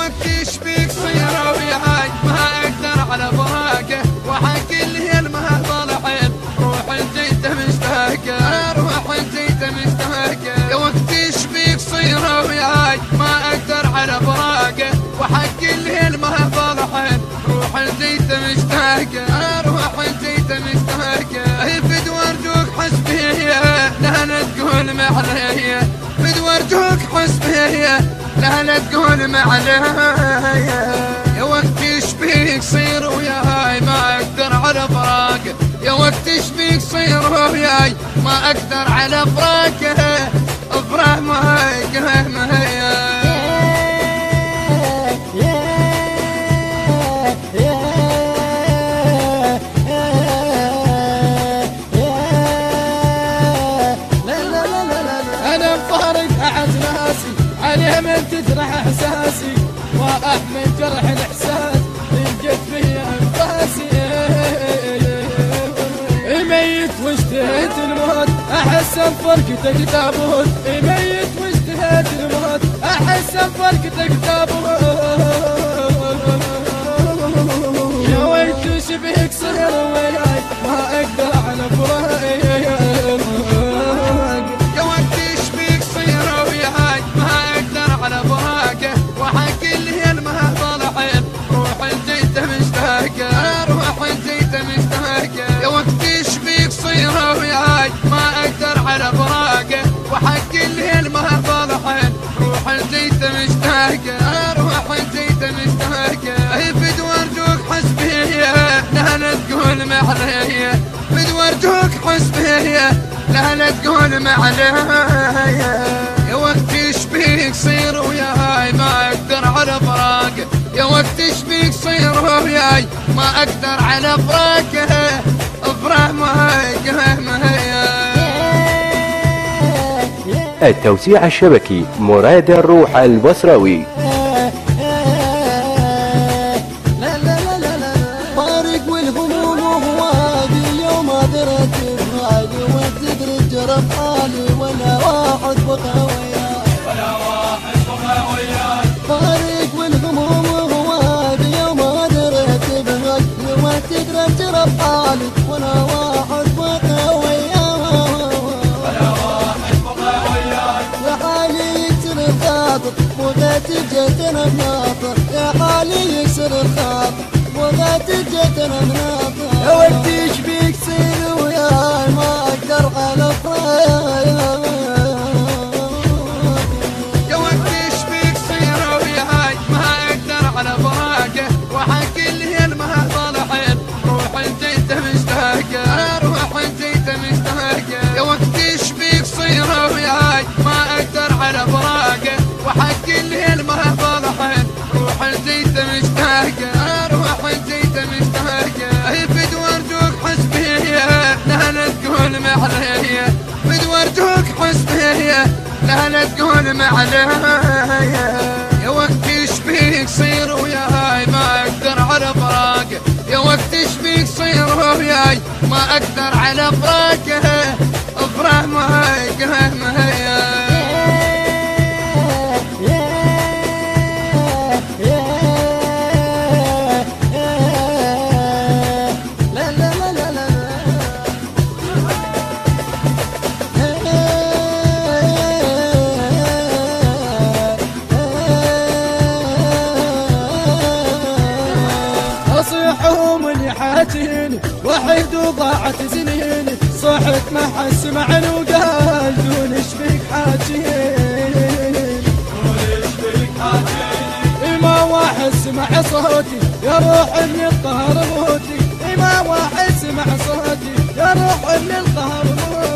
وقت يشبيك صير وياي ما اقدر على فراقه، وحق الهيل ما طلعت روح جيته مشتاقه، روح جيته مشتاقه. يا وقت يشبيك صير وياي ما اقدر على فراقه، وحق الهيل ما طلعت روح جيته مشتاقه، روح جيته مشتاقه. فد وارجوك حسبي لا لا تقول معلي، فد وارجوك حسبي لا لا تقول معلي. يا وقت يشبيك صير وياي ما اقدر على فراقه، يا وقت يشبيك صير وياي ما اقدر على فراقه، افرح معاك مهيا. انا مفارق اعز ناسي عليه من تجرح احساسي، واحمل جرح الاحساس ان جيت فيه انفاسي. ميت واشتهيت الموت احس بفرقتك تابوت، ميت واشتهيت الموت احس بفرقتك تابوت. يا ويلي شبيك صهر وياي ما اقدر على فراقك. وحق الهيل ما طلعت روح جيته مشتاقه، روح جيته مشتاقه. يا وقت يشبيك صير وياي ما اقدر على فراقه، وحق الهيل ما طلعت روح جيته مشتاقه، روح جيته مشتاقه. فد وارجوك حسبي لا لا تقول معلي، فد وارجوك حسبي لا لا تقول معلي. يا وقت يشبيك صير وياي ما اقدر على فراقه، يا وقت يشبيك صير وياي ما اقدر على فراقه، افرح معاك مهيا. التوزيع الشبكي مراد الروح البصراوي. طارق والهموم وهوادي اليوم درت بغالي، وتدري جرب حالي ولا واحد بقى وياي، ولا واحد بقى وياي. طارق والهموم وهوادي اليوم درت بغالي، وتدري جرب حالي ولا واحد بقى وياي، ولا واحد بقى وياي. يا حالي يكسر الخاطر وقت جيتنا بناطر، يا حالي يكسر الخاطر وقت جيتنا بناطر. يا وقت يشبيك صير وياي ما اقدر على فراقك، يا وقت يشبيك صير وياي ما اقدر على فراقه، وحق الهيل ما طلعت روح جيته مشتاقه، روح جيته مشتاقه. يا وقت يشبيك صير وياي ما اقدر على فراقه، وحق الهيل ما طلعت روح جيته مشتاقه، روح جيته مشتاقه. فد وارجوك حسبي لا لا تقول معلي، فد وارجوك حسبي لا لا تقول معلي. يا وقت يشبيك صير وياي ما اقدر على فراقه، يا وقت يشبيك صير وياي ما اقدر على فراقه، افرح معاك مهيا. اصيحهم اللي حاجيني وحيد وضاعت سنيني، صحت ما حس معني وقال دون شبيك حاجيني، دون شبيك حاجيني. ما واحد سمع صوتي يا روح من القهر موتي، ما واحد سمع صوتي يا روح من القهر موتي.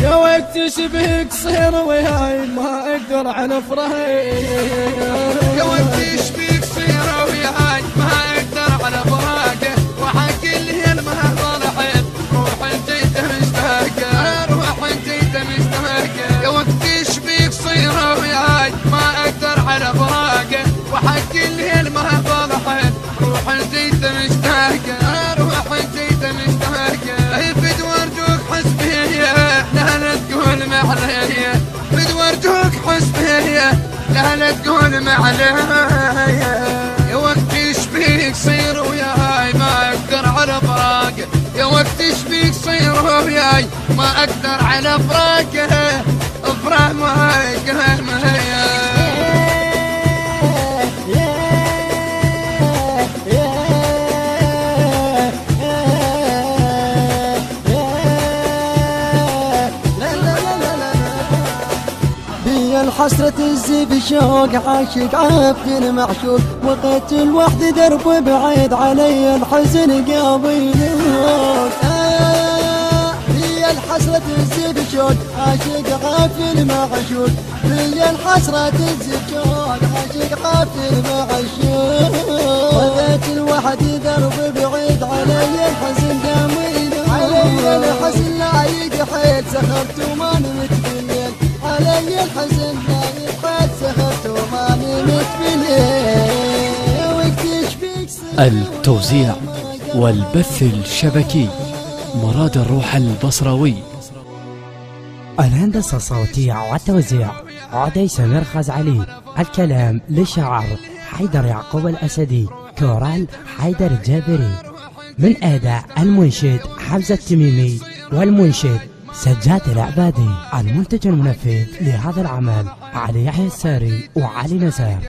يا وقت يشبيك صير وياي ما اقدر على فراقك، يا وقت يشبيك صير وياي ما اقدر على فراقه، وحق الهيل ما طلعت روح جيته مشتاقه، روح جيته مشتاقه. يا وقت يشبيك صير وياي ما اقدر على فراقه، وحق الهيل ما طلعت روح جيته مشتاقه، روح جيته مشتاقه. فد وارجوك حسبي لا لا تقول معلي، فد وارجوك حسبي لا تقول معليا يا وقت ايش فيك صير وياي ما اقدر على فراقه يا وقت ايش فيك صير وياي ما اقدر على فراقه افراق ما يقهر مهيا الحسرة تزيد شوق عاشق عبد معشوق وقت الوحد درب بعيد علي الحزن قاضي نوق هي الحسرة تزيد شوق عاشق عبد معشوق هي الحسرة تزيد شوق عاشق عبد معشوق وقت الوحد درب بعيد علي الحزن قاضي نوق علي الحزن لا يقحيل سخرت وما نمت بالليل علي الحزن لا يبقى سهرت وما نمت بالليل وقت فيك التوزيع والبث الشبكي مراد الروح البصراوي. الهندسة الصوتية والتوزيع عدي سمير خزعلي. الكلام للشعر حيدر يعقوب الأسدي. كورال حيدر الجابري. من أداء المنشد حمزة التميمي والمنشد سجاد العبادي. المنتج المنفذ لهذا العمل علي يحيى الساري وعلي نزار.